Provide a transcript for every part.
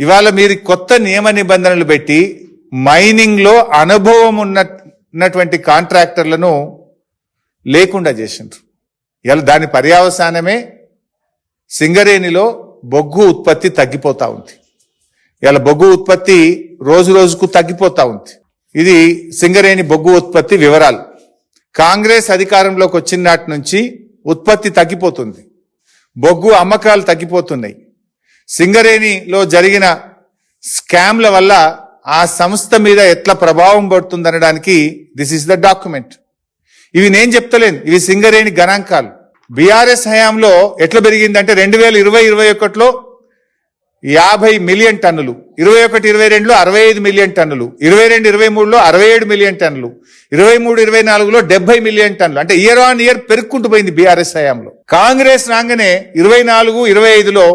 ఇవాళ మీరు కొత్త నియమ నిబంధనలు పెట్టి మైనింగ్ లో అనుభవం ఉన్నటువంటి కాంట్రాక్టర్లను లేకుండా చేసిండ్రు. ఇలా దాని పర్యవసానమే సింగరేణిలో బొగ్గు ఉత్పత్తి తగ్గిపోతా ఉంది. ఇలా బొగ్గు ఉత్పత్తి రోజు రోజుకు తగ్గిపోతా ఉంది. ఇది సింగరేణి బొగ్గు ఉత్పత్తి వివరాలు. కాంగ్రెస్ అధికారంలోకి వచ్చిన నాటి నుంచి ఉత్పత్తి తగ్గిపోతుంది, బొగ్గు అమ్మకాలు తగ్గిపోతున్నాయి. సింగరేణిలో జరిగిన స్కామ్ల వల్ల ఆ సంస్థ మీద ఎట్లా ప్రభావం పడుతుందనడానికి దిస్ ఇస్ ద డాక్యుమెంట్. ఇవి నేను చెప్తలేను, ఇవి సింగరేణి గణాంకాలు. బీఆర్ఎస్ హయాంలో ఎట్లా పెరిగిందంటే 2020-21లో 50 మిలియన్ టన్నులు, 21-22లో 65 మిలియన్ టన్నులు, 22-23లో 67 మిలియన్ టన్నులు, 23-24లో 70 మిలియన్ టన్నులు. అంటే ఇయర్ ఆన్ ఇయర్ పెరుక్కుంటూ పోయింది బీఆర్ఎస్ హయాంలో. కాంగ్రెస్ రాగానే 24-25లో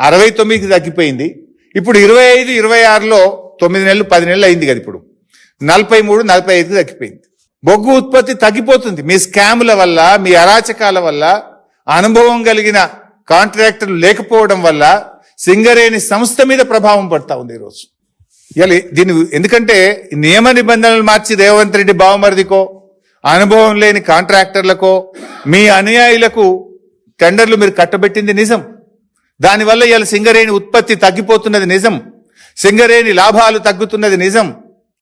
69కి తగ్గిపోయింది. ఇప్పుడు 25-26లో 9 నెలలు 10 నెలలు అయింది కదా, ఇప్పుడు 43-45కి తగ్గిపోయింది. బొగ్గు ఉత్పత్తి తగ్గిపోతుంది మీ స్కాముల వల్ల, మీ అరాచకాల వల్ల, అనుభవం కలిగిన కాంట్రాక్టర్లు లేకపోవడం వల్ల సింగరేణి సంస్థ మీద ప్రభావం పడతా ఉంది ఈరోజు. దీని ఎందుకంటే నియమ నిబంధనలు మార్చి రేవంత్ రెడ్డి బావమరిదికో, అనుభవం లేని కాంట్రాక్టర్లకో, మీ అనుయాయులకు టెండర్లు మీరు కట్టబెట్టింది నిజం. దానివల్ల ఇవాళ సింగరేణి ఉత్పత్తి తగ్గిపోతున్నది నిజం, సింగరేణి లాభాలు తగ్గుతున్నది నిజం.